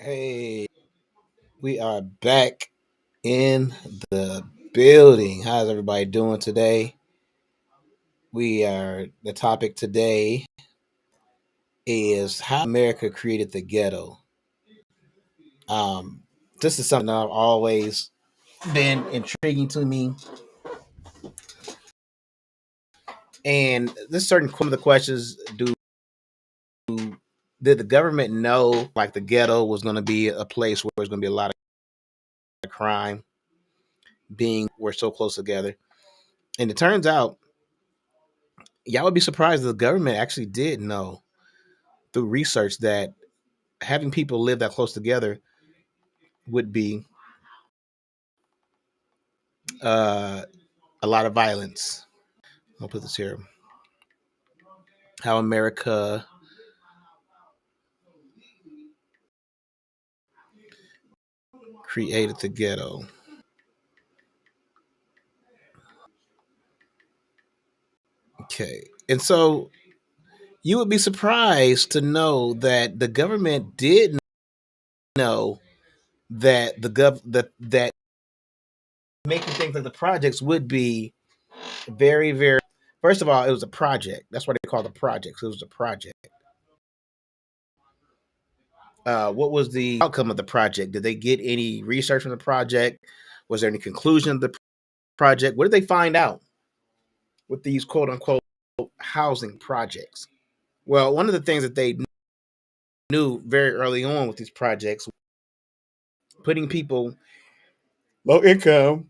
Hey, we are back in the building. How's everybody doing today? The topic today is how America created the ghetto. Um, this is something I've always been intriguing to me, and this certain some of the questions do did the government know like the ghetto was going to be a place where there's going to be a lot of crime, being we're so close together, and it turns out y'all would be surprised the government actually did know through research that having people live that close together would be uh, a lot of violence. I'll put this here: how America created the ghetto. Okay, and so you would be surprised to know that the government did know that that making things like the projects would be very very. First of all, it was a project. That's why they call it projects. It was a project. What was the outcome of the project? Did they get any research from the project? Was there any conclusion of the project? What did they find out with these quote unquote housing projects? Well, one of the things that they knew very early on with these projects, putting people low income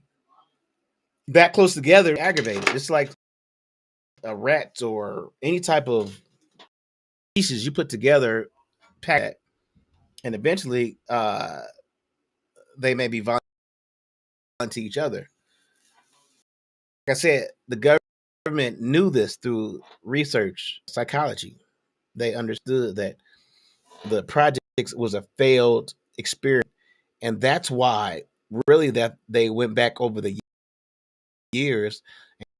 that close together aggravated. It's like a rat or any type of pieces you put together, pack, and eventually they may be violent to each other. Like I said, the government knew this through research psychology. They understood that the project was a failed experiment, and that's why really that they went back over the years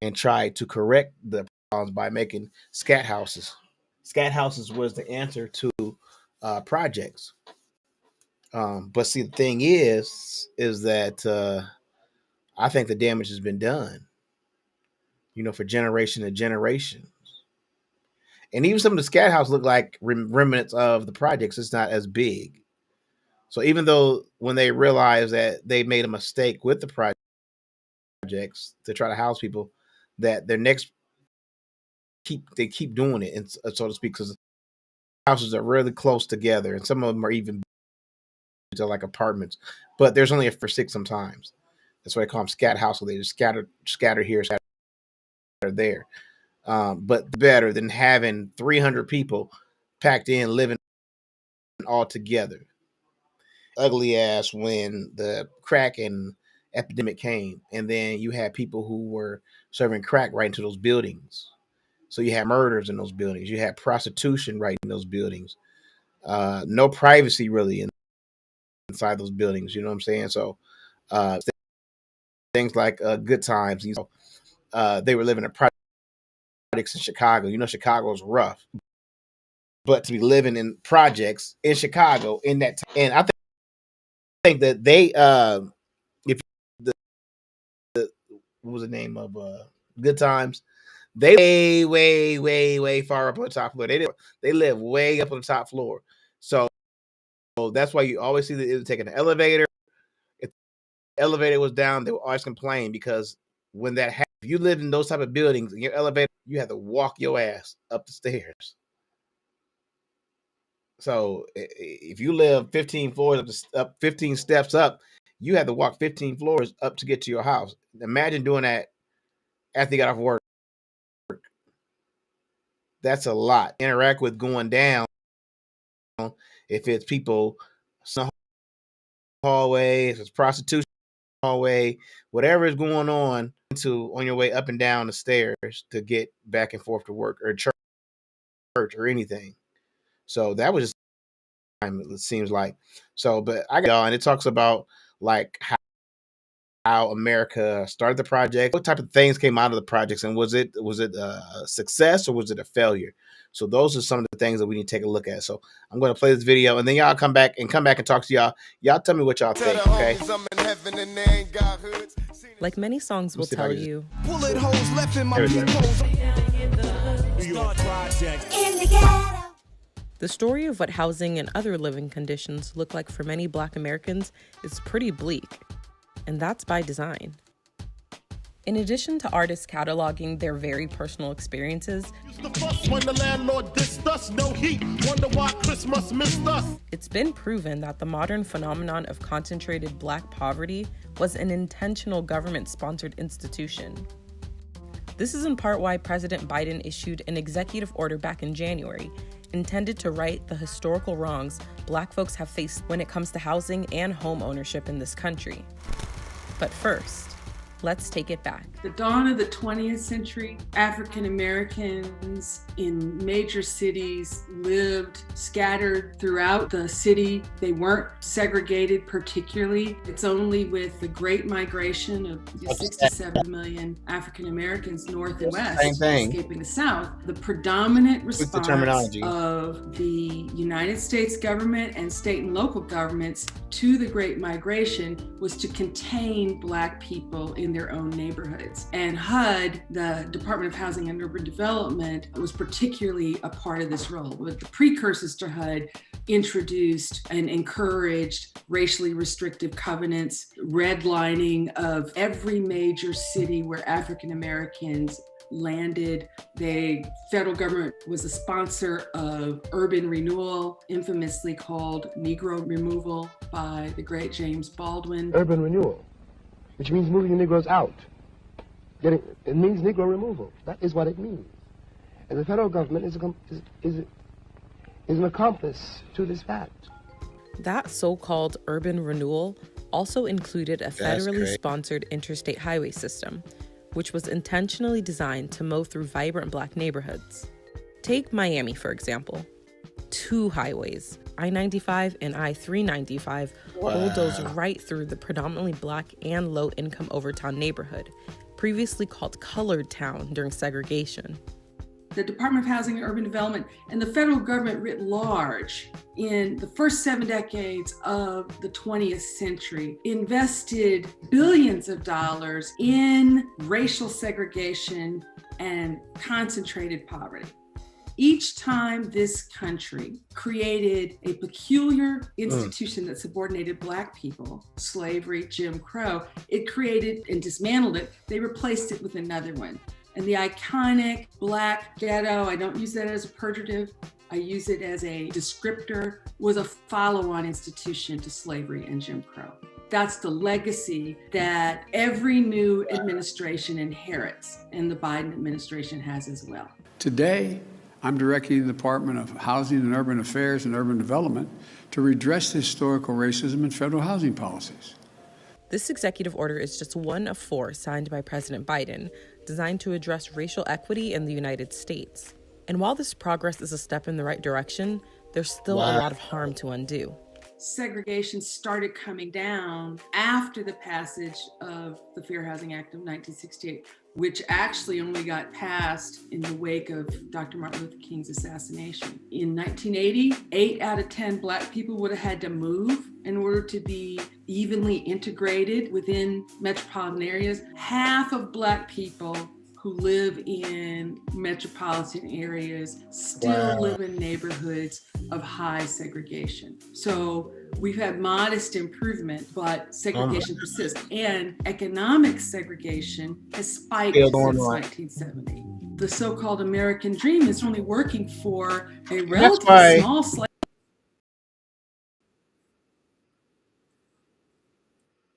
and tried to correct the problems by making scat houses. Scat houses was the answer to projects. But see, the thing is that I think the damage has been done. For generation to generation. And even some of the scat houses look like remnants of the projects. It's not as big. So even though when they realize that they made a mistake with the projects to try to house people, that their next keep doing it, and so to speak, because houses are really close together, and some of them are even to like apartments, but there's only a for six sometimes. That's why they call them scat houses. They just scatter here, scatter there. But better than having 300 people packed in living all together. Ugly ass when the crack and epidemic came, and then you had people who were serving crack right into those buildings. So you had murders in those buildings. You had prostitution right in those buildings. No privacy really inside those buildings. You know what I'm saying? So uh, things like good times. They were living in projects in Chicago. Chicago's rough, but to be living in projects in Chicago in that time, and I think that they, if the, what was the name of Good Times, they way far up on the top floor. They live way up on the top floor. So that's why you always see that it would take an elevator. If the elevator was down, they would always complain because when that happens, if you live in those type of buildings in your elevator, you have to walk your ass up the stairs. So if you live 15 floors up 15 steps up, you have to walk 15 floors up to get to your house. Imagine doing that after you got off work. That's a lot. Interact with going down if it's people some hallway, if it's prostitution hallway, whatever is going on your way up and down the stairs to get back and forth to work or church or anything. So that was just time it seems like. So, but I got y'all, and it talks about like how America started the project? What type of things came out of the projects, and was it a success or was it a failure? So those are some of the things that we need to take a look at. So I'm going to play this video, and then y'all come back and talk to y'all. Y'all tell me what y'all think, okay? Like many songs will tell you, bullet holes left in my peepholes. the story of what housing and other living conditions look like for many Black Americans is pretty bleak, and that's by design. In addition to artists cataloging their very personal experiences, it's been proven that the modern phenomenon of concentrated Black poverty was an intentional government-sponsored institution. This is in part why President Biden issued an executive order back in January, intended to right the historical wrongs Black folks have faced when it comes to housing and home ownership in this country. But first, let's take it back. The dawn of the 20th century, African Americans in major cities lived scattered throughout the city. They weren't segregated particularly. It's only with the Great Migration of 6 to 7 million African Americans north and west escaping the South. The predominant response of the United States government and state and local governments to the Great Migration was to contain Black people in their own neighborhoods. And HUD, the Department of Housing and Urban Development, was particularly a part of this role. But the precursors to HUD introduced and encouraged racially restrictive covenants, redlining of every major city where African Americans landed. The federal government was a sponsor of urban renewal, infamously called Negro removal by the great James Baldwin. Urban renewal, which means moving the Negroes out. It means Negro removal. That is what it means. And the federal government is an accomplice to this fact. That so-called urban renewal also included a federally sponsored interstate highway system, which was intentionally designed to mow through vibrant Black neighborhoods. Take Miami, for example. 2 highways, I-95 and I-395, bulldoze right through the predominantly Black and low-income Overtown neighborhood, previously called Colored Town during segregation. The Department of Housing and Urban Development and the federal government writ large in the first 7 decades of the 20th century invested billions of dollars in racial segregation and concentrated poverty. Each time this country created a peculiar institution that subordinated Black people, slavery, Jim Crow, it created and dismantled it. They replaced it with another one. And the iconic Black ghetto, I don't use that as a pejorative, I use it as a descriptor, was a follow-on institution to slavery and Jim Crow. That's the legacy that every new administration inherits, and the Biden administration has as well. Today, I'm directing the Department of Housing and Urban Affairs and Urban Development to redress historical racism in federal housing policies. This executive order is just one of 4 signed by President Biden, designed to address racial equity in the United States. And while this progress is a step in the right direction, there's still a lot of harm to undo. Segregation started coming down after the passage of the Fair Housing Act of 1968, which actually only got passed in the wake of Dr. Martin Luther King's assassination. In 1980, 8 out of 10 Black people would have had to move in order to be evenly integrated within metropolitan areas. Half of Black people who live in metropolitan areas still live in neighborhoods of high segregation. So we've had modest improvement, but segregation persists. And economic segregation has spiked since 1970. The so-called American dream is only working for a relatively small slice.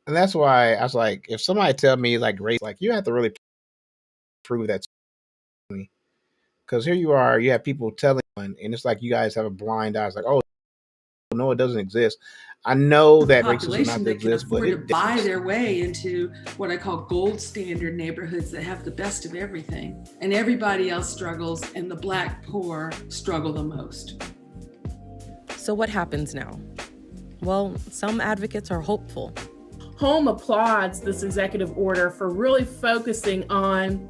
And that's why I was like, if somebody tell me like race, like you have to really prove that to me, because here you are, you have people telling, and it's like you guys have a blind eye. It's like, oh no, it doesn't exist. I know that racism does not exist, but it buy their way into what I call gold standard neighborhoods that have the best of everything, and everybody else struggles, and the Black poor struggle the most. So what happens now? Well, some advocates are hopeful. Home applauds this executive order for really focusing on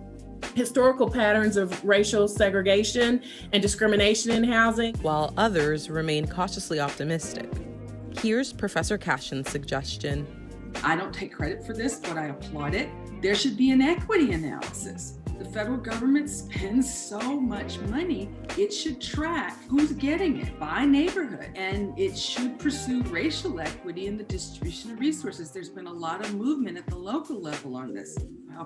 historical patterns of racial segregation and discrimination in housing, while others remain cautiously optimistic. Here's Professor Cashin's suggestion. I don't take credit for this, but I applaud it. There should be an equity analysis. The federal government spends so much money, it should track who's getting it by neighborhood, and it should pursue racial equity in the distribution of resources. There's been a lot of movement at the local level on this.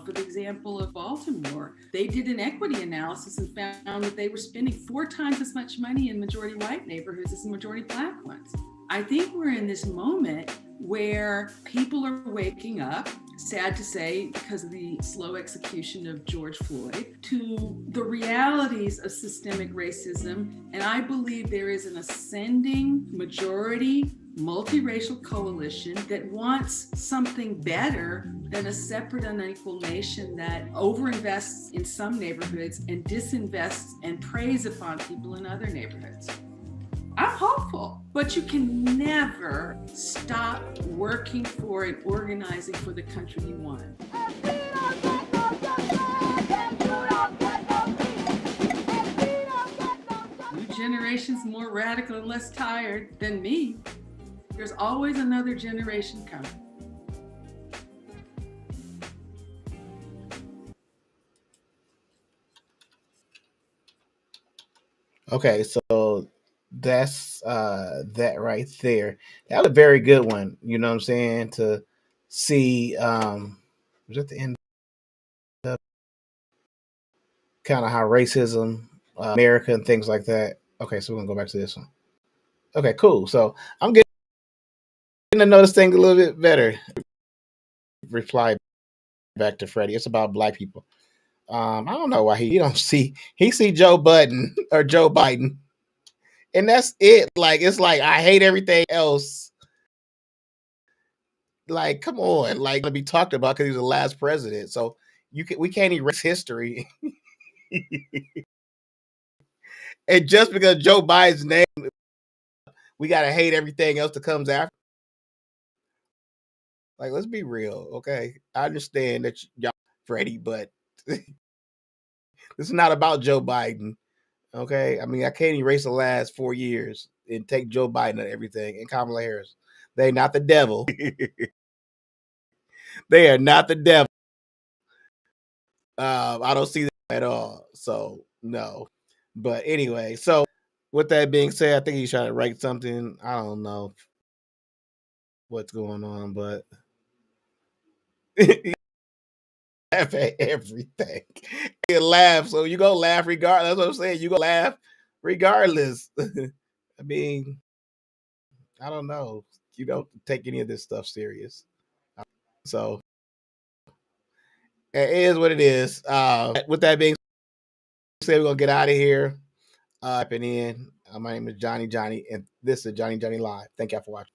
For the example of Baltimore, they did an equity analysis and found that they were spending 4 times as much money in majority white neighborhoods as in majority black ones. I think we're in this moment where people are waking up, sad to say, because of the slow execution of George Floyd, to the realities of systemic racism. And I believe there is an ascending majority multiracial coalition that wants something better than a separate unequal nation that overinvests in some neighborhoods and disinvests and preys upon people in other neighborhoods. I'm hopeful, but you can never stop working for and organizing for the country you want. New generation's more radical and less tired than me. There's always another generation coming. Okay, so that's that right there. That was a very good one. You know what I'm saying? To see was at the end of kind of how racism, America and things like that. Okay, so we're gonna go back to this one. Okay, cool. So I'm getting to know this thing a little bit better. Reply back to Freddie. It's about black people. I don't know why he don't see Joe Budden or Joe Biden. And that's it. Like, it's like, I hate everything else. Like, come on. Like, to be talked about because he was the last president. So we can't erase history. And just because Joe Biden's name, we got to hate everything else that comes after. Like, let's be real. Okay. I understand that y'all, Freddie, but this is not about Joe Biden. Okay. I mean, I can't erase the last 4 years and take Joe Biden and everything and Kamala Harris. They're not the devil. They are not the devil. I don't see that at all. So no. But anyway, so with that being said, I think he's trying to write something. I don't know what's going on, but laugh at everything. You laugh, so you go laugh regardless. That's what I'm saying. You go laugh regardless. I mean, I don't know. You don't take any of this stuff serious. So it is what it is. With that being said, we're gonna get out of here. Typing in. My name is Johnny, and this is Johnny Live. Thank y'all for watching.